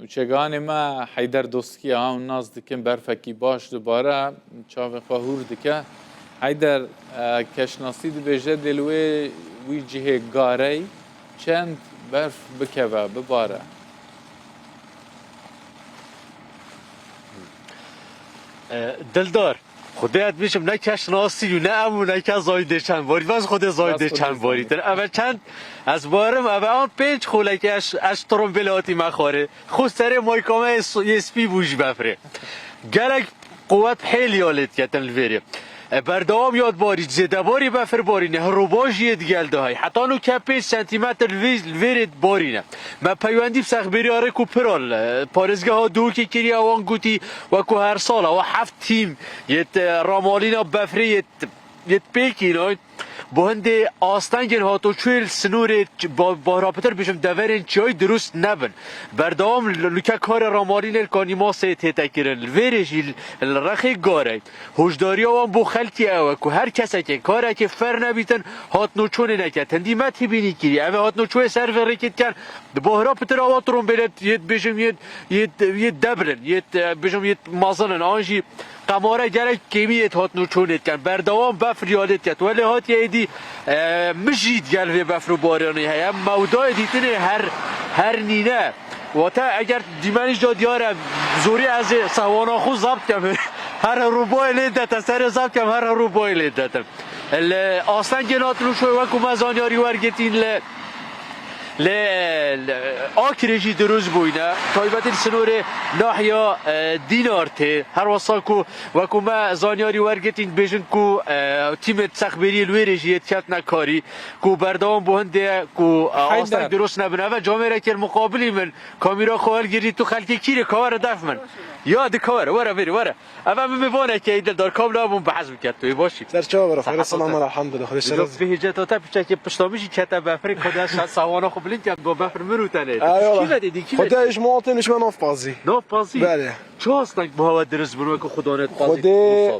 چگان ما حیدر دوستی ها ناز دکن برفکی باش دوباره چاو خواهور دکه حیدر کشناسی دی بجه دلوی وی جهه گاره چند برف بکوه بباره دلدار خودت میشم نه کشناسی و نه امو نه که زایده چند باری بس خود زایده چند باری تر اول چند از بارم اول آن پنج خوله که اش ترومبلاتی مخاره خود سر مایکامه اسپی بوش بفره گلک قوت حیلی آلت که تنلویره بردوام یاد باری زده باری بفر باری نه روباش ید گلده های حتی نو که 5 سانتیمتر الویرید باری نه ما پیوندی بسخ بری آره کو پرال پارزگاه ها دو که کری اوان گوتی و کو هر سال و 7 تیم یت رامالینا بفری یت پیکی نه با هنده آستنگن هاتو چویل سنور با راپتر بشم دورین چای درست نبن بردام لکه کار رامالین الکانی ما سیته تکرن ویرش الرخی گاره هشداری آوان بو خلطی اوه که هر کسی که کاره که فر نبیتن هات نوچونه نکت هندی متی بینی کری اوه هات نوچوه سر فرکت کن با راپتر آوان ترون بلد ید بشم ید دبرن ید بشم ید مازنن آنجی قماره گره کمیت هات نوچونت کن بردوام بفر یادت کن ولی هات یه مجید گل بفر و بارانی هیا مودای دیتنه هر نینه و تا اگر دیمنش جا دیاره زوری از سوانا خود ضبط کم هر روبای لیدت سر ضبط کم هر روبای لیدت اصلا گنات رو شوی وکو مزانیاری ورگتین آکرجی دروز بوینه تایبت سنور ناحیا دینارته هر وصاکو وکو ما زانیاری ورگتین بیشن کو تیم تسخبری الویرجیت کت نکاری کو بردوام بهنده کو آستان درست نبنه و جامعه که مقابلی من کامیرا خوال گیری تو خلکی کیره کار دف من یاد کار ورا بری ورا اما میبونه که ایدل دار کاملا بون بحث میکرد توی باشی در چه برای خیر سلام الحمدلله خودش به هجت تا پیش که پشتامیشی کتاب افریقا خودش سوانا خوب لینک با بفر مروتنه کی بدی خودش مواطنش من ناف بازی بله چه هستن با هوا درست بنو که خدا نت بازی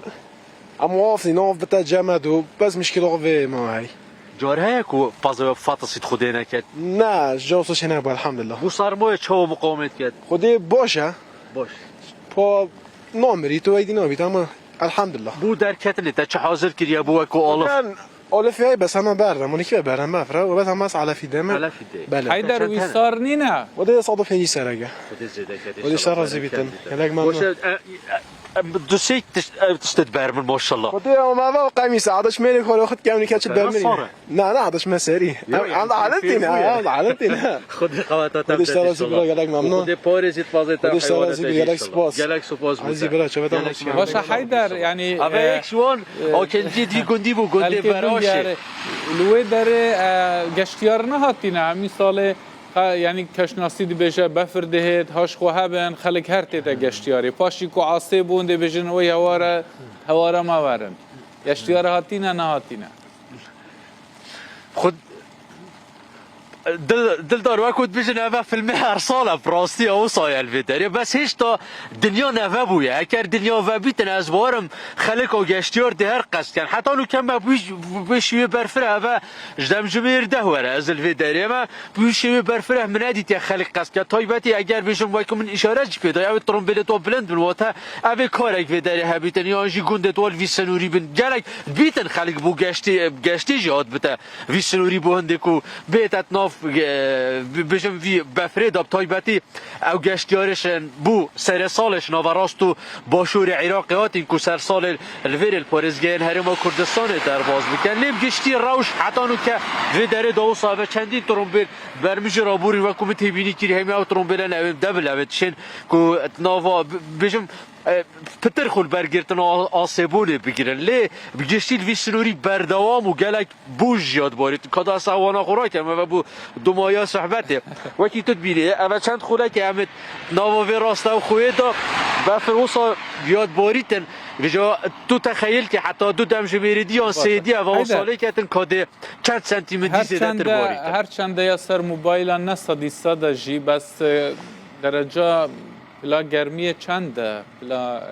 اما افنی ناف بتا جمدو بس مشکل قوی ما هی جاره کو فازا فاتسید خدا نکرد نه جاسوس نه الحمدلله بو سرمایه چه مقاومت کرد خدا باشه باش پا نامری تو ایدی نابید اما الحمدلله بو در کتنه تا چه حاضر کردی ابو کو آلف آلفی های بس همه بردم اونی که بردم بفره و بعد هم از علفی دمه علفی ده بله حیدر ویسار نینه و ده صادف هنی سرگه خدا زیده کرد و ده سر رازی بیتن یلک من باشه دوستی تشتت برمن ماشاءالله خدا ما با قمیص عادش میری خود خود کمی کچت برمنی نه عادش مسری عند عادتی نه عادتی نه خدا خواتات خودش سرازی برا یلک ممنون خدا پارزیت فازت خودش سرازی برا یلک سپاس یلک سپاس عزیزی برا چه بدم باشه حیدر یعنی اما یک شوان آکنجی دی گندی بو گنده براشه لوی داره گشتیار نهاتینه همین سال یعنی کشناسی دی بجه بفر دهید هاش خواه بین خلق هر تیتا گشتیاری پاشی کو عاصی بونده بجن وی هواره ما ورن گشتیار هاتینه نهاتینه خود دل دار وقت بیشتر نوه فیلم هر سال براستی او سایل بیداری بس هیچ تا دنیا نوه بویه اگر دنیا و بیتن از بارم خلق و گشتیار ده هر قصد کن حتی نو کم بشوی برفره و جدم جمیر ده وره از الویداری اما بشوی برفره منادیت یا خلق قصد کن تایبتی اگر بیشم وای من اشاره چی پیدا یا ترومبیل تو بلند بن واتا اوی کارک بیداری ها بیتن یا آنجی گنده توال وی سنوری بن گلک بیتن خلق بو گشتی جهاد بته وی سنوری بو هنده کو بیتت ناف بجم وی بفرید اب تایبتی او گشتیارشن بو سر سالش نوراستو باشور عراقی هاتین کو سر سال الویر الپارزگین هرما کردستان در باز بکن لیم گشتی روش حتی نو که وی داره دو صاحب چندین ترومبیل برمیج رابوری و کومت بینی کری همه او ترومبیل نه دبل اوتشن کو نوا بجم پتر خول برگرتن آسیبونه بگیرن لی بگشتیل وی سنوری بردوام و گلک بوج یاد بارید کدا سوانا خورا که و بو دو مایا صحبته وکی تو بینی اول چند خوره که همه ناوی راسته و خویه دا بفروسا یاد باریتن وجا تو تخیل که حتی دو دم جمیری یا سیدی و وصاله کتن کده چند سانتیمتر زیادتر باریتن هر چند یا سر موبایل نصدی صد جی بس درجه بلا گرمی چنده بلا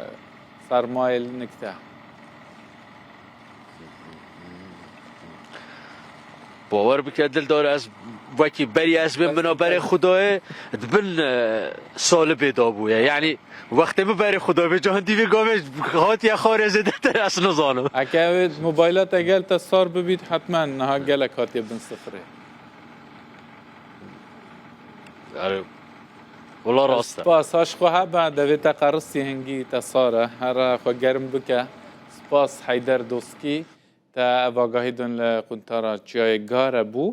سرمایل نکته 10 10 باور بکرد دلدار از وکی بری از بین منا بری خدای دبن سال بیدا بویه یعنی وقتی بری خدا به جهان دیوی گامش هات یا خارزه دتر از نزانم اگه موبایلات اگل تا سار ببید حتما نه گلک هاتی بن صفره آره والله راسته سپاس هاش خواه بعد دویتا قرصی هنگی تا ساره هر خو گرم بکه سپاس حیدر دوسکی تا اواگاهی دون لقنطارا چیای گاره بو